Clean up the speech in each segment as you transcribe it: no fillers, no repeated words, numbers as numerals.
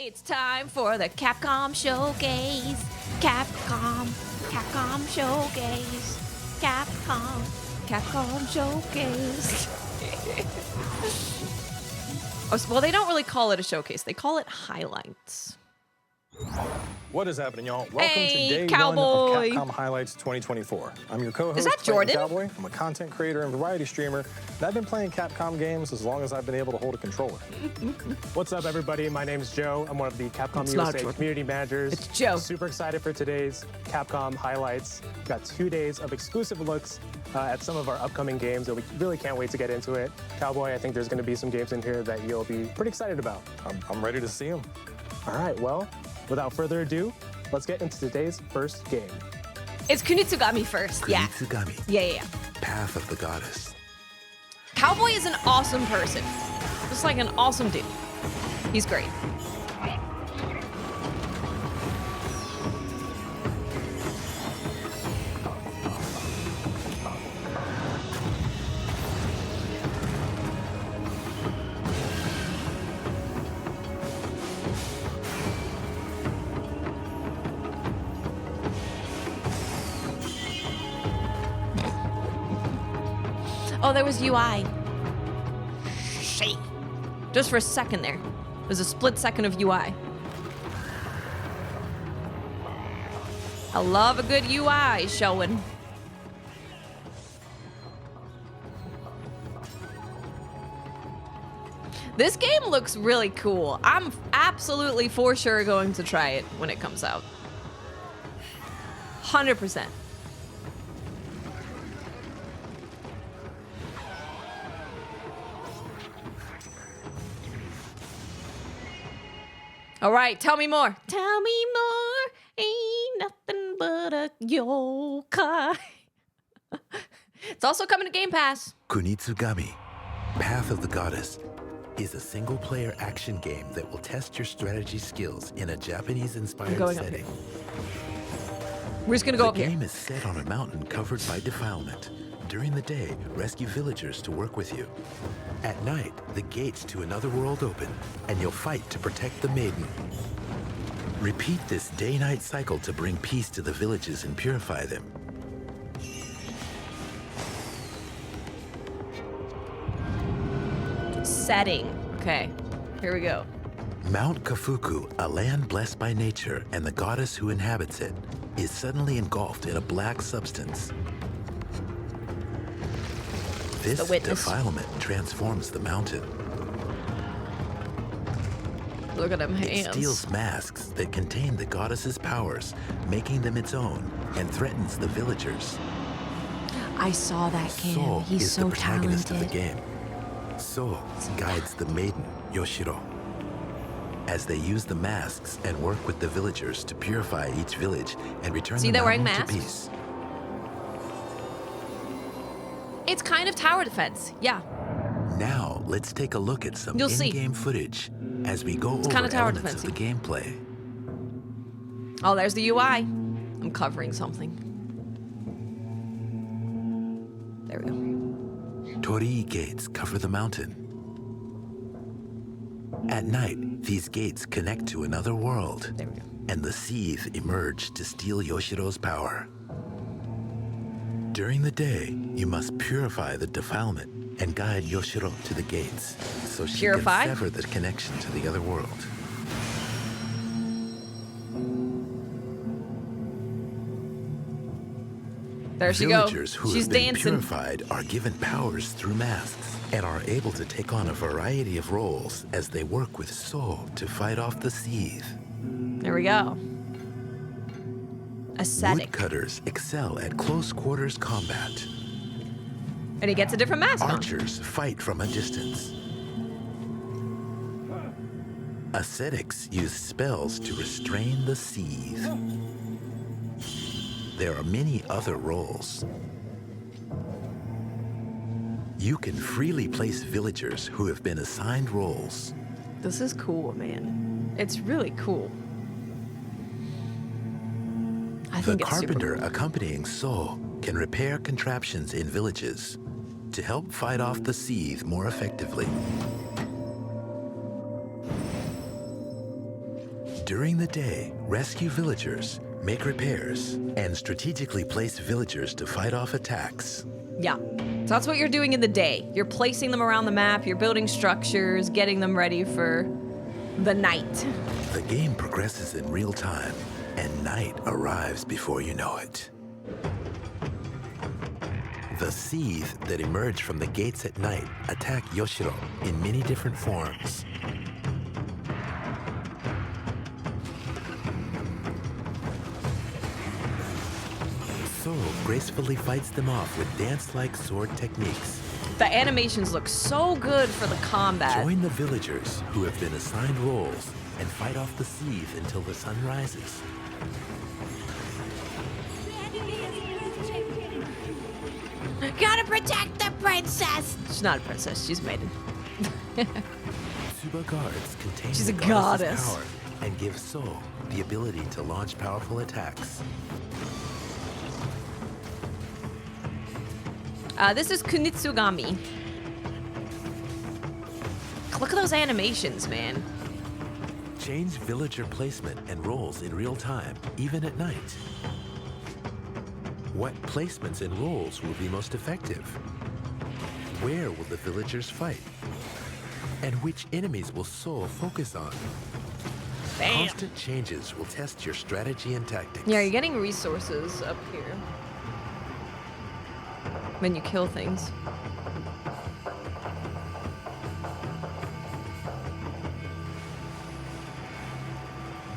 It's time for the Capcom Showcase. Capcom Showcase. Capcom Showcase. Well, they don't really call it a showcase. They call it highlights. What is happening, y'all? Welcome to day Cowboy. one of Capcom Highlights 2024. I'm your co-host, Is that Jordan? Cowboy. I'm a content creator and variety streamer, and I've been playing Capcom games as long as I've been able to hold a controller. What's up, everybody? My name is Joe. I'm one of the Capcom USA community managers. It's Joe. Super excited for today's Capcom Highlights. We've got 2 days of exclusive looks at some of our upcoming games, and we really can't wait to get into it. Cowboy, I think there's going to be some games in here that you'll be pretty excited about. I'm ready to see them. All right, well, without further ado, let's get into today's first game. It's Kunitsu-GAMI first. Yeah. Kunitsu-GAMI. Yeah. Path of the Goddess. Cowboy is an awesome person. Just like an awesome dude. He's great. Oh, there was UI. Shit. Just for a second there. It was a split second of UI. I love a good UI showing. This game looks really cool. I'm absolutely for sure going to try it when it comes out. 100%. All right, tell me more. Tell me more. Ain't nothing but a yokai. It's also coming to Game Pass. Kunitsu-GAMI, Path of the Goddess, is a single-player action game that will test your strategy skills in a Japanese-inspired setting. We're just gonna go up here. The game is set on a mountain covered by defilement. During the day, rescue villagers to work with you. At night, the gates to another world open, and you'll fight to protect the maiden. Repeat this day-night cycle to bring peace to the villages and purify them. Setting. Okay, here we go. Mount Kafuku, a land blessed by nature and the goddess who inhabits it, is suddenly engulfed in a black substance. This defilement transforms the mountain. Look at them hands. It steals masks that contain the goddess's powers, making them its own, and threatens the villagers. I saw that kid. So He's is so the protagonist talented. of the game. So guides the maiden, Yoshiro, as they use the masks and work with the villagers to purify each village and return the wearing mountain to masks? peace. It's kind of tower defense. Yeah. Now, let's take a look at some You'll see. in-game footage as we go over kinda tower elements of the gameplay. Oh, there's the UI. I'm covering something. There we go. Torii gates cover the mountain. At night, these gates connect to another world, There we go. and the Seethe emerge to steal Yoshiro's power. During the day, you must purify the defilement and guide Yoshiro to the gates so she Purify? can sever the connection to the other world. There she goes. Villagers who She's have been dancing. purified are given powers through masks and are able to take on a variety of roles as they work with So to fight off the Seethe. There we go. Aesthetic. Woodcutters excel at close quarters combat. And he gets a different mask on. Archers fight from a distance. Ascetics use spells to restrain the Seethe. There are many other roles. You can freely place villagers who have been assigned roles. This is cool, man. It's really cool. I The think it's super carpenter cool. accompanying So can repair contraptions in villages to help fight off the Seethe more effectively. During the day, rescue villagers, make repairs, and strategically place villagers to fight off attacks. Yeah. So that's what you're doing in the day. You're placing them around the map, you're building structures, getting them ready for the night. The game progresses in real time, and night arrives before you know it. The seethe that emerge from the gates at night attack Yoshiro in many different forms. So gracefully fights them off with dance-like sword techniques. The animations look so good for the combat. Join the villagers who have been assigned roles and fight off the seethe until the sun rises. Gotta protect the princess! She's not a princess, she's a maiden. Tsuba guards contain She's the a goddess's goddess. power and give So the ability to launch powerful attacks. This is Kunitsu-GAMI. Look at those animations, man. Change villager placement and roles in real time, even at night. What placements and roles will be most effective? Where will the villagers fight? And which enemies will Soul focus on? Bam. Constant changes will test your strategy and tactics. Yeah, you're getting resources up here. When you kill things.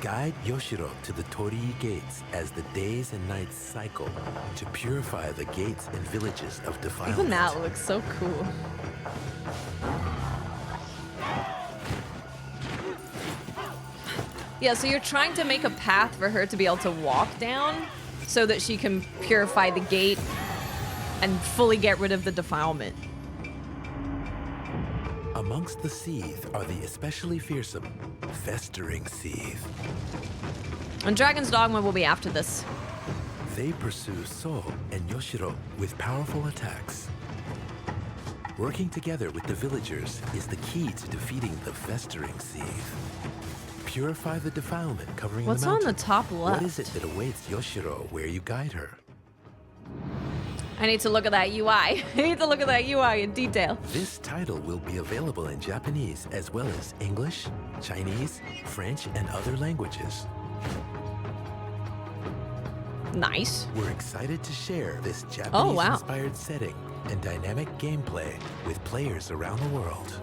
Guide Yoshiro to the Torii gates as the days and nights cycle to purify the gates and villages of defilement. Even that looks so cool. Yeah, so you're trying to make a path for her to be able to walk down so that she can purify the gate and fully get rid of the defilement. Amongst the seethe are the especially fearsome festering seethe. And Dragon's Dogma will be after this. They pursue So and Yoshiro with powerful attacks. Working together with the villagers is the key to defeating the festering seethe. Purify the defilement covering What's the on mountain. the top left? What is it that awaits Yoshiro where you guide her? I need to look at that UI. I need to look at that UI in detail. This title will be available in Japanese as well as English, Chinese, French, and other languages. Nice. We're excited to share this Oh, wow. Japanese-inspired setting and dynamic gameplay with players around the world.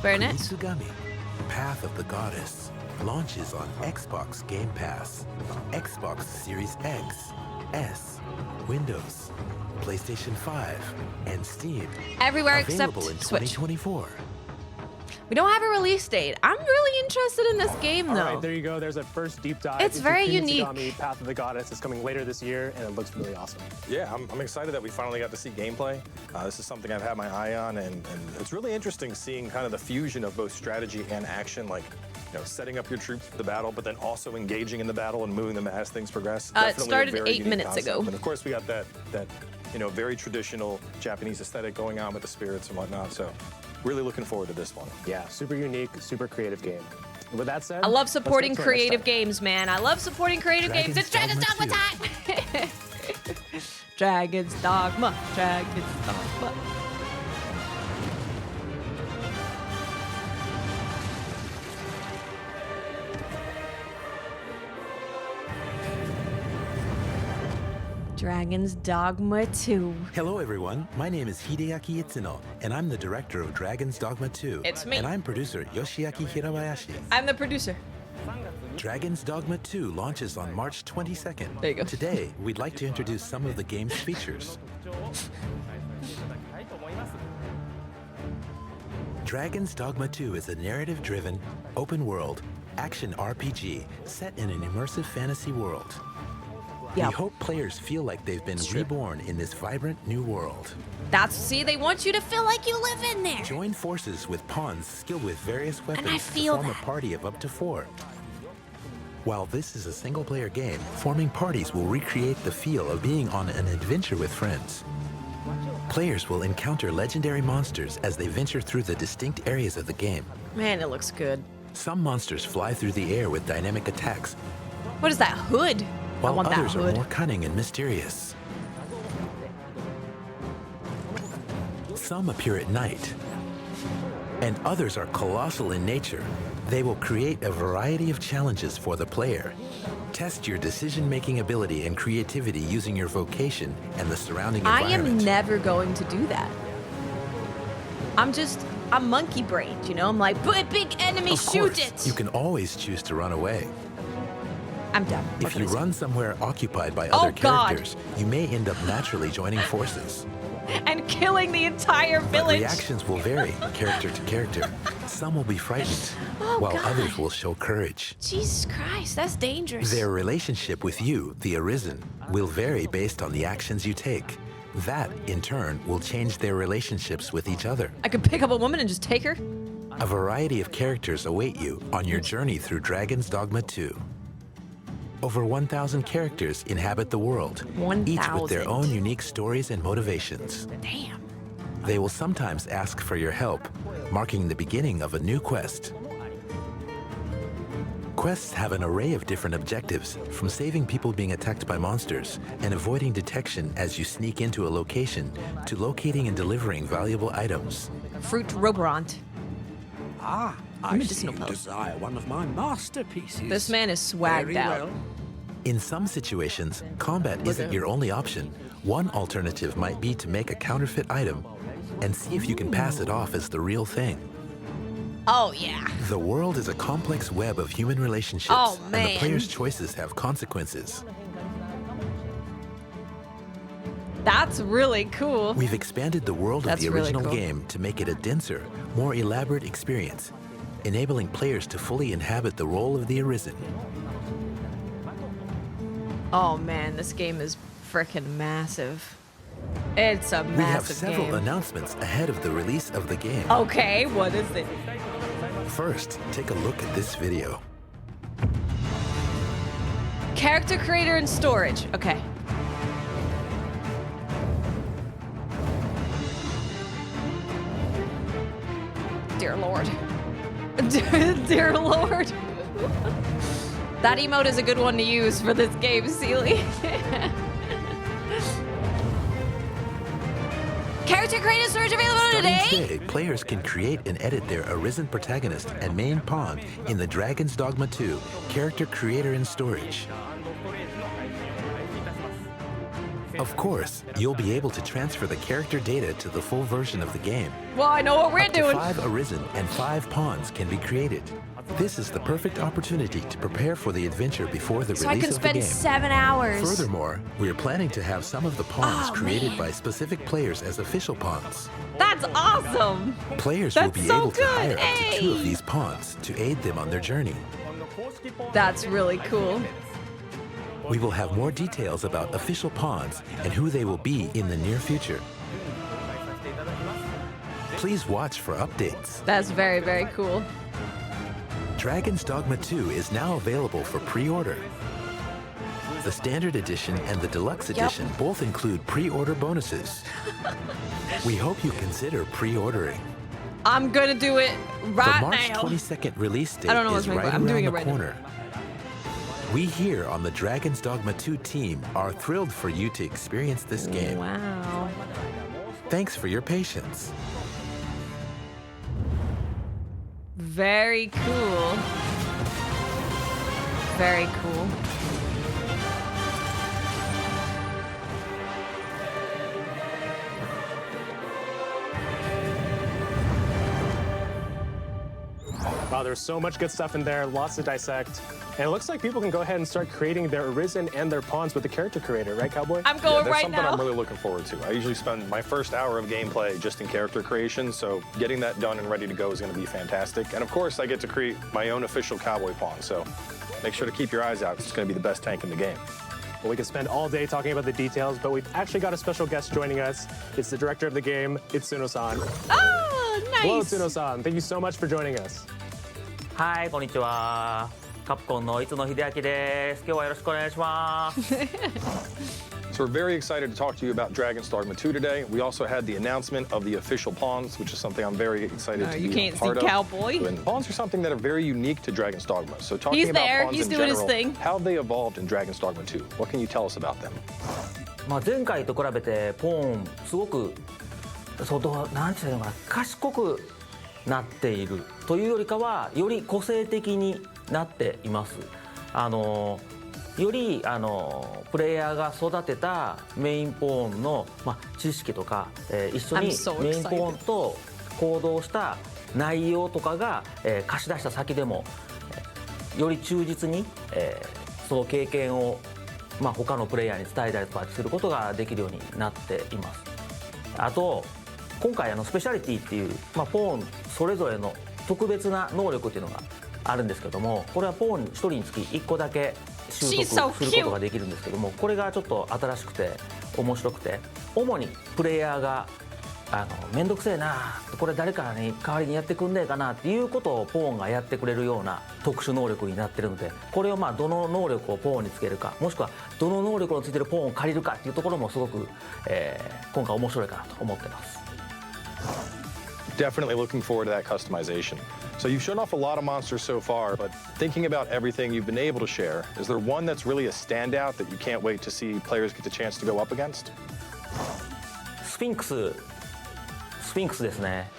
Very nice. Kunitsu-GAMI, Path of the Goddess, launches on Xbox Game Pass, Xbox Series X, S, Windows, PlayStation 5, and Steam. Everywhere except Available in Switch. 2024. We don't have a release date. I'm really interested in this game, All though. right, there you go. There's a first deep dive. It's into very Kunitsu-GAMI, unique. Path of the Goddess is coming later this year, and it looks really awesome. Yeah, I'm excited that we finally got to see gameplay. This is something I've had my eye on, and it's really interesting seeing kind of the fusion of both strategy and action, like, you know, setting up your troops for the battle, but then also engaging in the battle and moving them as things progress. It Definitely a started very 8 unique minutes concept. ago. And of course, we got that you know, very traditional Japanese aesthetic going on with the spirits and whatnot. So, really looking forward to this one. Yeah, super unique, super creative game. With that said, I love let's get supporting to our next creative step. games, man. I love supporting creative games. It's Dragon's Dogma time! Dragon's Dogma. Dragon's Dogma. Dragon's Dogma 2. Hello, everyone. My name is Hideaki Itsuno, and I'm the director of Dragon's Dogma 2. It's me. And I'm producer Yoshiaki Hirabayashi. I'm the producer. Dragon's Dogma 2 launches on March 22nd. There you go. Today, we'd like to introduce some of the game's features. Dragon's Dogma 2 is a narrative-driven, open-world, action RPG set in an immersive fantasy world. Yeah. We hope players feel like they've been reborn in this vibrant new world. See, they want you to feel like you live in there. Join forces with pawns skilled with various weapons I feel to form that. a party of up to 4. While this is a single-player game, forming parties will recreate the feel of being on an adventure with friends. Players will encounter legendary monsters as they venture through the distinct areas of the game. Man, it looks good. Some monsters fly through the air with dynamic attacks, What is that hood? I while want that others are hood. more cunning and mysterious. Some appear at night, and others are colossal in nature. They will create a variety of challenges for the player. Test your decision-making ability and creativity using your vocation and the surrounding I environment. am never going to do that. I'm monkey brained, you know? I'm like, but big enemy, Of shoot course, it! you can always choose to run away. I'm done. What If can you I say? run somewhere occupied by Oh, other God. characters, you may end up naturally joining forces. And killing the entire But village. reactions will vary character to character. Some will be frightened, Oh, while God. others will show courage. Jesus Christ, that's dangerous. Their relationship with you, the Arisen, will vary based on the actions you take. That, in turn, will change their relationships with each other. I could pick up a woman and just take her? A variety of characters await you on your journey through Dragon's Dogma 2. Over 1,000 characters inhabit the world, each with their 1,000. own unique stories and motivations. Damn. They will sometimes ask for your help, marking the beginning of a new quest. Quests have an array of different objectives, from saving people being attacked by monsters and avoiding detection as you sneak into a location, to locating and delivering valuable items. Fruit Roborant. Ah, I see Medicinal you post. desire one of my masterpieces. This man is swagged Very out. well. In some situations, combat isn't your only option. One alternative might be to make a counterfeit item and see if you can pass it off as the real thing. Oh, yeah. The world is a complex web of human relationships, Oh, and man. the player's choices have consequences. That's really cool. We've expanded the world of That's the really original cool. game to make it a denser, more elaborate experience, enabling players to fully inhabit the role of the Arisen. Oh, man, this game is freaking massive. It's a We have massive several game. announcements ahead of the release of the game. Okay, what is it? First, take a look at this video. Character creator and storage. Okay. Dear Lord. Dear Lord. That emote is a good one to use for this game, Sealy. Character creator storage available Starting today? today, players can create and edit their Arisen protagonist and main pawn in the Dragon's Dogma 2 Character Creator and Storage. Of course, you'll be able to transfer the character data to the full version of the game. Well, I know what we're Up to doing. 5 Arisen and 5 pawns can be created. This is the perfect opportunity to prepare for the adventure before the So I release can of the spend game. 7 hours. Furthermore, we are planning to have some of the pawns Oh, created man. by specific players as official pawns. That's awesome. Players will That's be so able to good. hire up to 2 of Hey. these pawns to aid them on their journey. That's really cool. We will have more details about official pawns and who they will be in the near future. Please watch for updates. That's very, very cool. Dragon's Dogma 2 is now available for pre-order. The Standard Edition and the Deluxe Edition both include pre-order bonuses. We hope you consider pre-ordering. I'm gonna do it right The March now. 22nd release date I don't know is what's right right, I'm around doing the it right now. corner. We here on the Dragon's Dogma 2 team are thrilled for you to experience this game. Wow. Thanks for your patience. Very cool. Very cool. Wow, there's so much good stuff in there, lots to dissect. And it looks like people can go ahead and start creating their Arisen and their pawns with the character creator, right, Cowboy? I'm Yeah, going that's right something now. I'm really looking forward to. I usually spend my first hour of gameplay just in character creation, so getting that done and ready to go is going to be fantastic. And of course, I get to create my own official cowboy pawn, so make sure to keep your eyes out. It's going to be the best tank in the game. Well, we could spend all day talking about the details, but we've actually got a special guest joining us. It's the director of the game, Itsuno-san. Oh, nice. Hello, Itsuno-san. Thank you so much for joining us. はい、こんにちは。カプコンの市野秀明です。今日はよろしくお願いします。So we're very excited to talk to you about Dragon's Dogma 2 today. We also had the announcement of the official pawns, which is something I'm very excited to you be can't a see part of. Cowboy. And pawns are something that are very unique to Dragon's Dogma. So talking He's about there. pawns He's in doing his general, thing. how have they evolved in Dragon's Dogma 2? What can you tell us about them? まあ、前回と比べてポーンすごくなんていうのかな、賢くなっているというよりかはより個性的になっています。よりプレイヤーが育てたメインポーンの、知識とか、一緒に I'm so メインポーンと行動した内容とかが、貸し出した先でもより忠実に、その経験を、他のプレイヤーに伝えたりとかすることができるようになっています。あと今回スペシャリティっていう、ポーンそれぞれの特別な能力っていうのがあるんですけども、これはポーン1人につき1個だけ習得することができるんですけども、これがちょっと新しくて面白くて、主にプレイヤーがめんどくせえな、これ誰かに代わりにやってくんねえかなっていうことをポーンがやってくれるような特殊能力になってるので、これをどの能力をポーンにつけるか、もしくはどの能力のついてるポーンを借りるかっていうところもすごく、今回面白いかなと思ってます。Definitely looking forward to that customization. So you've shown off a lot of monsters so far, but thinking about everything you've been able to share, is there one that's really a standout that you can't wait to see players get the chance to go up against? スフィンクスですね。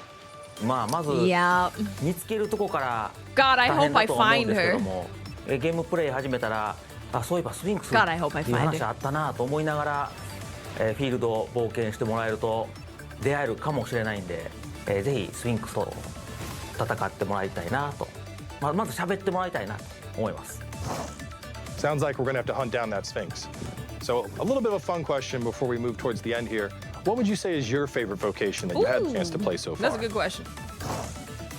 まず Yeah. 見つけるとこから God, I 大 hope 変だ I と思うん find ですけど her. も、ゲームプレイ始めたらそういえばスフィンクス God, I hope I っていう find 話 her. あったなと思いながら、フィールドを冒険してもらえると出会えるかもしれないんで、ぜひスフィンクスと戦ってもらいたいなと、まず喋ってもらいたいなと思います。Sounds like we're going to have to hunt down that Sphinx. So a little bit of a fun question before we move towards the end here. What would you say is your favorite vocation that you had a chance to play so far? That's a good question.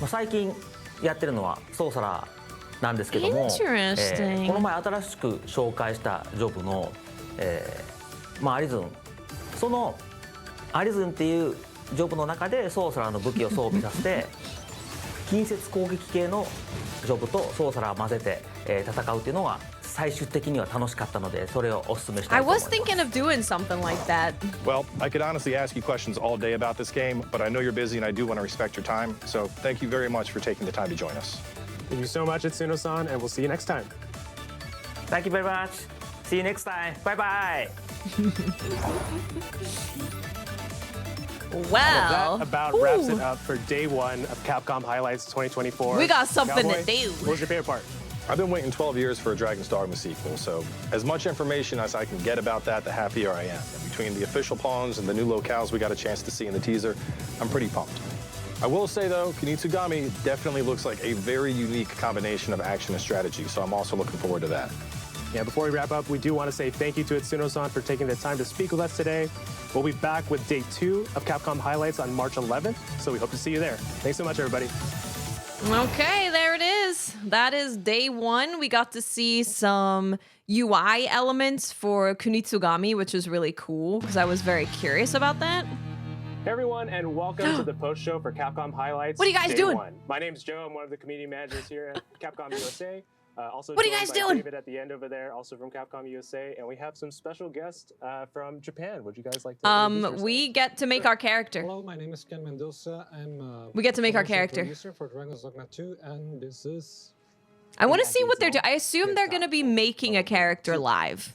最近やってるのはソーサラーなんですけども、 Interesting. この前新しく紹介したジョブの、アリズン、そのアリズンっていうジョブの中でソーサラーの武器を装備させて近接攻撃系のジョブとソーサラーを混ぜて、戦うっていうのが最終的には楽しかったので、それをお勧めしたい I と思います。 was thinking of doing something like that. Well, I could honestly ask you questions all day about this game, but I know you're busy and I do want to respect your time. So thank you very much for taking the time to join us. Thank you so much, Itsuno-san, and we'll see you next time. Thank you very much. See you next time. Bye bye. Well, That about wraps it up for day one of Capcom Highlights 2024. We got something to Cowboy, do. What was your favorite part? I've been waiting 12 years for a Dragon's Dogma sequel, so as much information as I can get about that, the happier I am. And between the official pawns and the new locales we got a chance to see in the teaser, I'm pretty pumped. I will say though, Kunitsu-GAMI definitely looks like a very unique combination of action and strategy, so I'm also looking forward to that. Yeah, before we wrap up, we do want to say thank you to Itsuno-san for taking the time to speak with us today. We'll be back with day 2 of Capcom Highlights on March 11th, so we hope to see you there. Thanks so much, everybody. Okay, there it is. That is day 1. We got to see some UI elements for Kunitsu-GAMI, which was really cool because I was very curious about that. Hey everyone, and welcome to the post show for Capcom Highlights. What are you guys day doing? 1. My name's Joe. I'm one of the community managers here at Capcom USA. Also What are you joined guys by doing? David at the end over there, also from Capcom USA, and we have some special guests from Japan. Would you guys like to introduce yourselves? We get to make our character. Hello, my name is Ken Mendoza. I'm We get to make our commercial character. producer for Dragon's Dogma 2, and this is I want to see what they're doing. I assume they're going to be making a character live.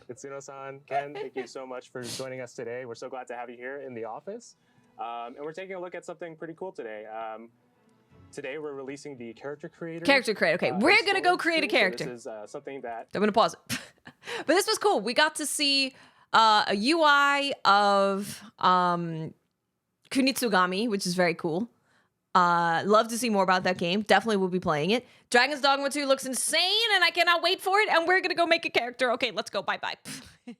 Itsuno-san, Ken, thank you so much for joining us today. We're so glad to have you here in the office. And we're taking a look at something pretty cool today. Today we're releasing the character creator. Character creator. Okay, we're going to go create a character. This is something that... I'm going to pause it. But this was cool. We got to see a UI of Kunitsu-GAMI, which is very cool. Love to see more about that game. Definitely will be playing it. Dragon's Dogma 2 looks insane, and I cannot wait for it. And we're going to go make a character. Okay, let's go. Bye-bye.